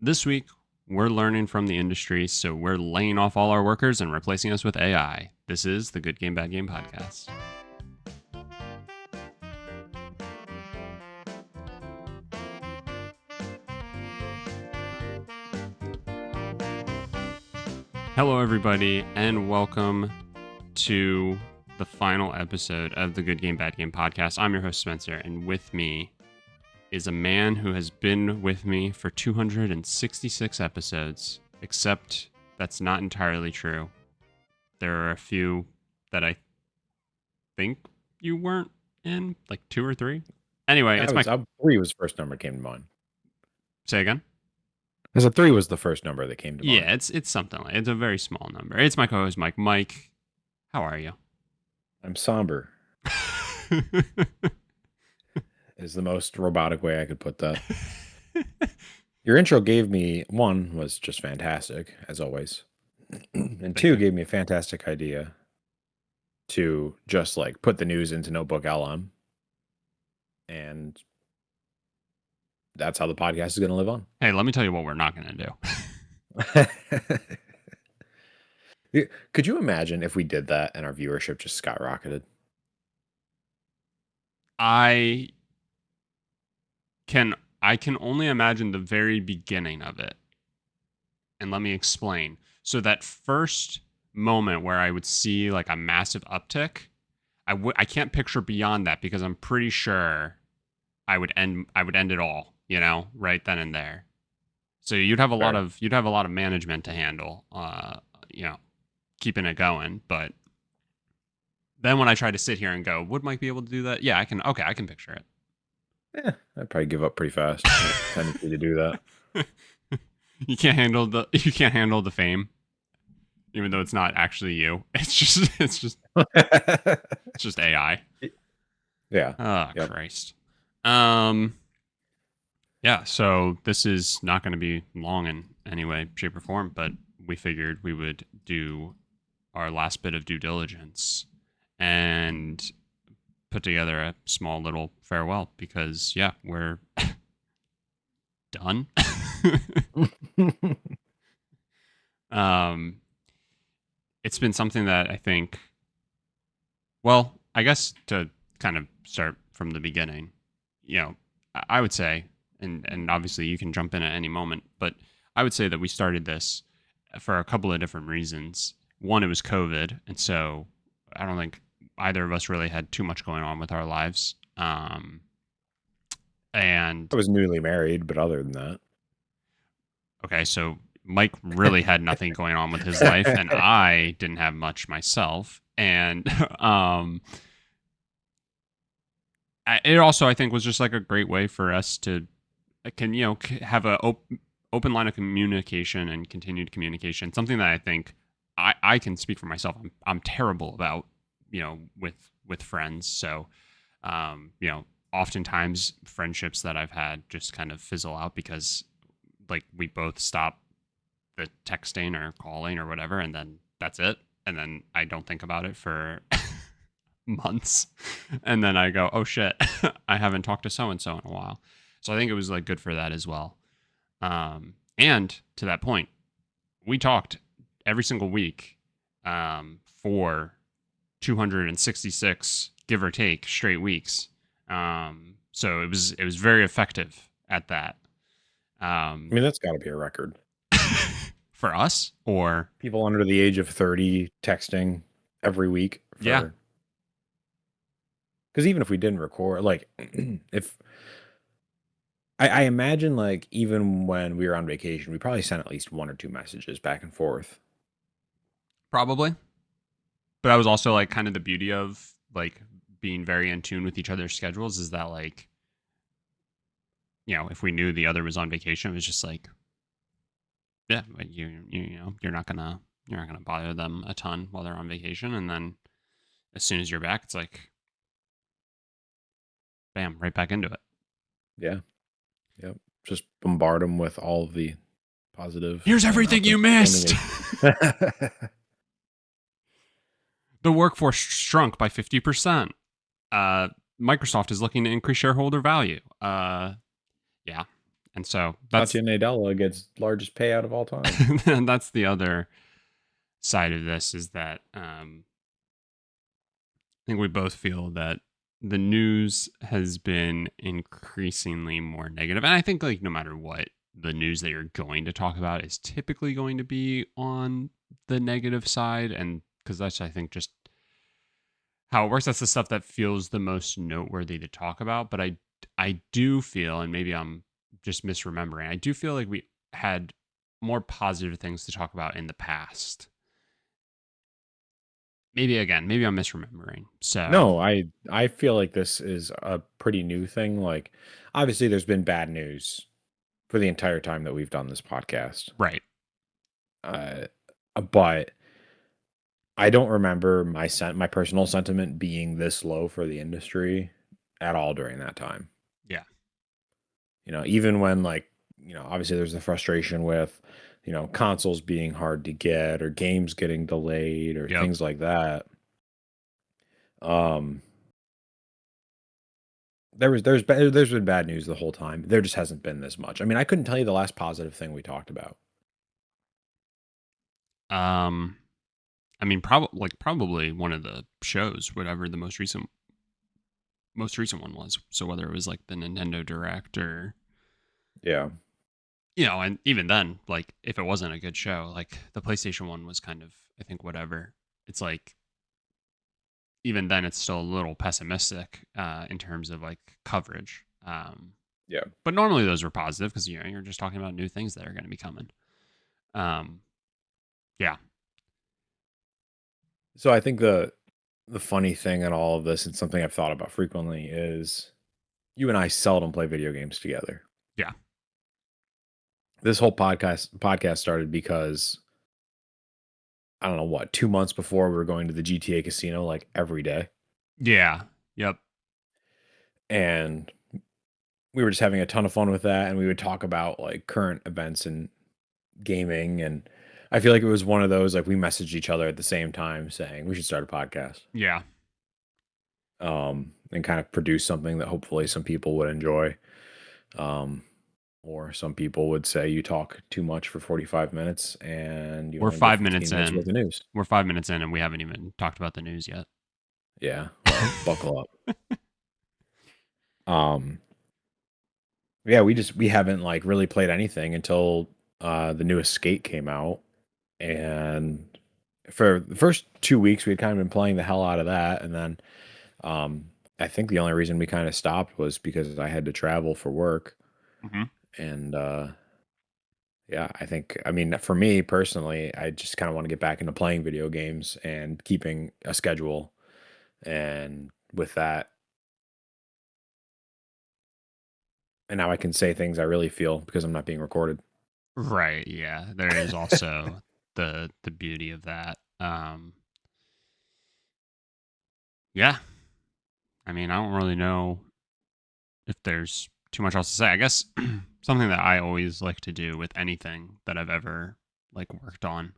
This week, we're learning from the industry, so we're laying off all our workers and replacing us with AI. This is the Good Game, Bad Game podcast. Hello, everybody, and welcome to the final episode of the Good Game, Bad Game podcast. I'm your host, Spencer, and with me is a man who has been with me for 266 episodes, except that's not entirely true. There are a few that I think you weren't in, like 2 or 3. Anyway, it's my... 3 was the first number that came to mind. Say again? I said 3 was the first number that came to mind. Yeah, it's something like... It's a very small number. It's my co-host, Mike. Mike, how are you? I'm somber. Is the most robotic way I could put that. Your intro gave me, one, was just fantastic, as always. And two, gave me a fantastic idea to just like put the news into Notebook LM. And that's how the podcast is going to live on. Hey, let me tell you what we're not going to do. Could you imagine if we did that and our viewership just skyrocketed? I can only imagine the very beginning of it. And let me explain. So that first moment where I would see like a massive uptick, I can't picture beyond that because I'm pretty sure I would end it all, right then and there. So you'd have a lot of management to handle, keeping it going. But then when I try to sit here and go, would Mike be able to do that? Yeah, I can picture it. Yeah, I'd probably give up pretty fast. I tendency to do that. You can't handle the fame, even though it's not actually you. It's just AI. Yeah. Oh, yep. Christ. Yeah. So this is not going to be long in any way, shape, or form, but we figured we would do our last bit of due diligence and put together a small little farewell because we're done. It's been something that I think, well, I guess to kind of start from the beginning, I would say, and obviously you can jump in at any moment, but I would say that we started this for a couple of different reasons. One, it was COVID, and so I don't think either of us really had too much going on with our lives. And I was newly married, but other than that. Okay, so Mike really had nothing going on with his life, and I didn't have much myself. And it also, I think, was just like a great way for us to have a open line of communication and continued communication. Something that I think I can speak for myself. I'm terrible about, with friends. So, oftentimes friendships that I've had just kind of fizzle out because like we both stop the texting or calling or whatever, and then that's it. And then I don't think about it for months. And then I go, oh shit, I haven't talked to so-and-so in a while. So I think it was like good for that as well. And to that point, we talked every single week for 266, give or take, straight weeks. So it was very effective at that. I mean, that's got to be a record. For us, or people under the age of 30 texting every week. Yeah. Because even if we didn't record, like, if I imagine, like, even when we were on vacation, we probably sent at least 1 or 2 messages back and forth. Probably. But that was also like kind of the beauty of like being very in tune with each other's schedules is that like, if we knew the other was on vacation, it was just like, yeah, but you're not gonna bother them a ton while they're on vacation, and then as soon as you're back, it's like, bam, right back into it. Yeah. Yep. Just bombard them with all of the positive. Here's everything you missed. The workforce shrunk by 50%. Microsoft is looking to increase shareholder value. Yeah. And so Satya Nadella gets largest payout of all time. that's the other side of this, is that I think we both feel that the news has been increasingly more negative. And I think, like, no matter what, the news that you're going to talk about is typically going to be on the negative side. And because that's, I think, just how it works. That's the stuff that feels the most noteworthy to talk about. But I do feel, and maybe I'm just misremembering, I do feel like we had more positive things to talk about in the past. Maybe again, maybe I'm misremembering. So, No, I feel like this is a pretty new thing. Like, obviously, there's been bad news for the entire time that we've done this podcast. right. Uh, but I don't remember my personal sentiment being this low for the industry at all during that time. Yeah. Even when, like, obviously there's the frustration with, consoles being hard to get or games getting delayed or Yep. things like that. Um, there's been bad news the whole time. There just hasn't been this much. I mean, I couldn't tell you the last positive thing we talked about. Um, I mean, probably one of the shows, whatever the most recent one was. So whether it was like the Nintendo Direct or, Yeah. and even then, like, if it wasn't a good show, like the PlayStation one was kind of, I think, whatever. It's like, even then, it's still a little pessimistic in terms of like coverage. Yeah. But normally those were positive because you're just talking about new things that are going to be coming. Yeah. So I think the funny thing in all of this, and something I've thought about frequently, is you and I seldom play video games together. Yeah. This whole podcast started because I don't know what, 2 months before we were going to the GTA casino like every day. Yeah. Yep. And we were just having a ton of fun with that, and we would talk about like current events and gaming. And I feel like it was one of those, like, we messaged each other at the same time saying we should start a podcast, Yeah. and kind of produce something that hopefully some people would enjoy. Um, or some people would say you talk too much for 45 minutes and you We're only get 5 15 minutes minutes worth in. of news. We're 5 minutes in, and we haven't even talked about the news yet. Yeah, well, buckle up. Um, yeah, we haven't like really played anything until the newest Skate came out, and for the first 2 weeks we had kind of been playing the hell out of that, and then um, I think the only reason we kind of stopped was because I had to travel for work, Hmm. and yeah, I mean, for me personally, I just kind of want to get back into playing video games and keeping a schedule, and with that, and now I can say things I really feel because I'm not being recorded. Right. Yeah. There is also the beauty of that. Yeah. I mean, I don't really know if there's too much else to say. I guess something that I always like to do with anything that I've ever like worked on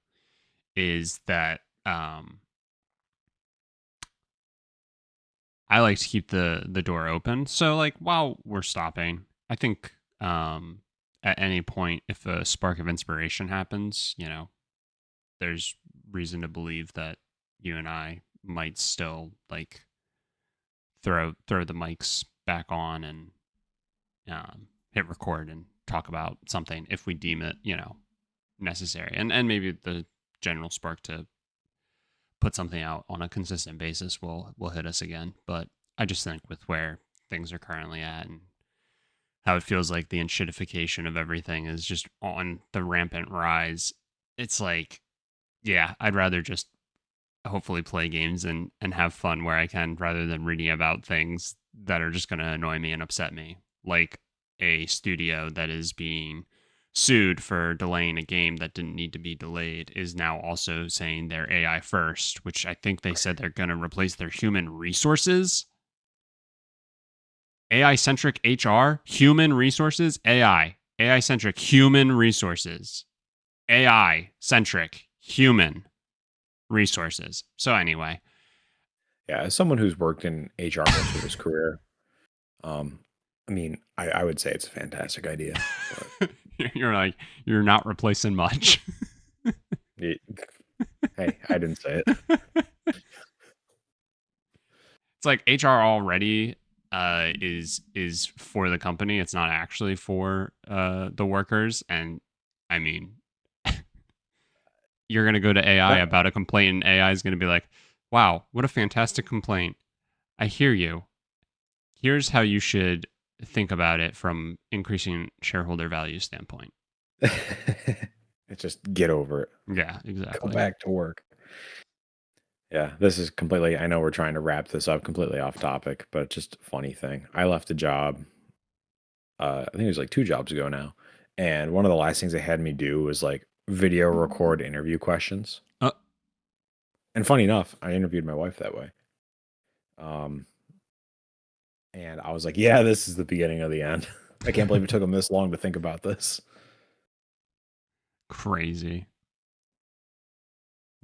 is that I like to keep the door open. So like while we're stopping, I think at any point if a spark of inspiration happens, there's reason to believe that you and I might still like throw the mics back on and hit record and talk about something if we deem it, necessary. And maybe the general spark to put something out on a consistent basis will hit us again. But I just think with where things are currently at and how it feels like the enshittification of everything is just on the rampant rise, it's like, yeah, I'd rather just hopefully play games and have fun where I can rather than reading about things that are just going to annoy me and upset me. Like a studio that is being sued for delaying a game that didn't need to be delayed is now also saying they're AI first, which I think they said they're going to replace their human resources. AI centric HR, human resources, AI centric human resources, AI centric human resources. So anyway, Yeah, as someone who's worked in HR most of his career, um, I mean, I would say it's a fantastic idea, but You're like, you're not replacing much. it, hey, I didn't say it. It's like HR already is for the company. It's not actually for the workers. And I mean, you're gonna go to AI That, about a complaint, and AI is gonna be like, "Wow, what a fantastic complaint! I hear you. Here's how you should think about it from increasing shareholder value standpoint." it's just get over it. Yeah, Go exactly. back to work. Yeah, this is completely. I know we're trying to wrap this up completely off topic, but just a funny thing. I left a job. I think it was like 2 jobs ago now, and one of the last things they had me do was like video record interview questions. Uh, And funny enough, I interviewed my wife that way. Um, and I was like, "Yeah, this is the beginning of the end." I can't believe it took them this long to think about this. crazy.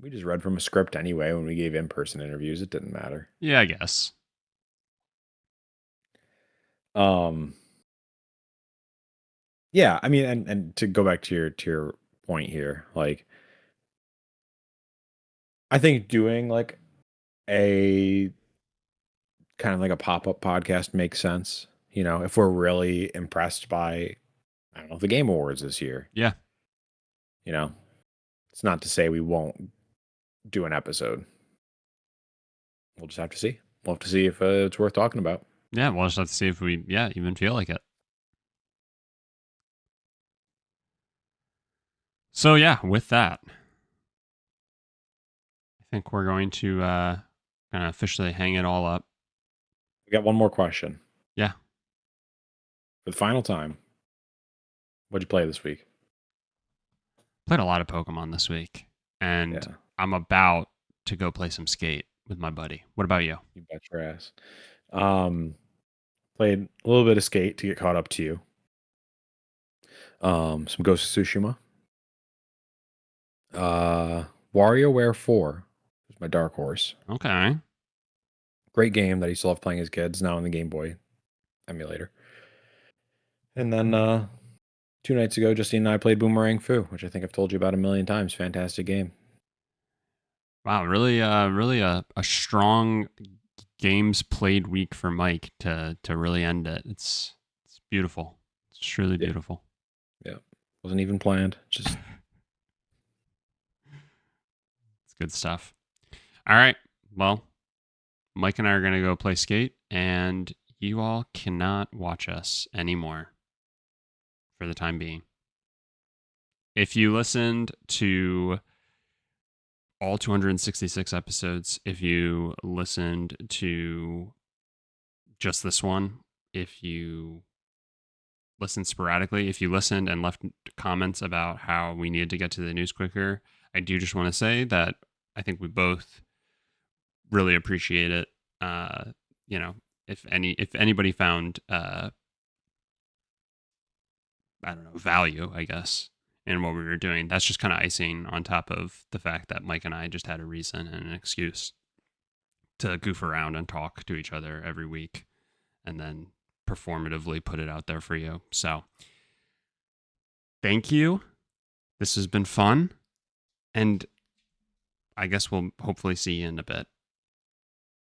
We just read from a script anyway when we gave in-person interviews. It didn't matter. Yeah, I guess. Um, yeah, I mean, and to go back to your point here, like I think doing like a kind of like a pop-up podcast makes sense. You know, if we're really impressed by, I don't know, the Game Awards this year, Yeah, you know, it's not to say we won't do an episode. We'll just have to see. We'll have to see if it's worth talking about. yeah. We'll just have to see if we, yeah, even feel like it. So yeah, with that, I think we're going to kind of officially hang it all up. We got one more question Yeah, for the final time. What'd you play this week? played a lot of Pokemon this week, and Yeah, I'm about to go play some skate with my buddy. What about you? you bet your ass. Um, Played a little bit of Skate to get caught up to you. Some Ghost of Tsushima. WarioWare 4 is my dark horse. Okay. Great game that I used to love playing as kids, now on the Game Boy emulator. And then 2 nights ago, Justine and I played Boomerang Fu, which I think I've told you about a million times. Fantastic game. Wow, really, really a strong games played week for Mike to really end it. It's beautiful. It's truly Yeah, beautiful. yeah. Wasn't even planned. Just It's good stuff. All right. Well, Mike and I are gonna go play skate, and you all cannot watch us anymore for the time being. If you listened to all 266 episodes, if you listened to just this one, if you listened sporadically, if you listened and left comments about how we needed to get to the news quicker, I do just want to say that I think we both really appreciate it. Uh, you know, if anybody found I don't know, value, I guess, in what we were doing, that's just kind of icing on top of the fact that Mike and I just had a reason and an excuse to goof around and talk to each other every week and then performatively put it out there for you. So thank you. This has been fun. And I guess we'll hopefully see you in a bit.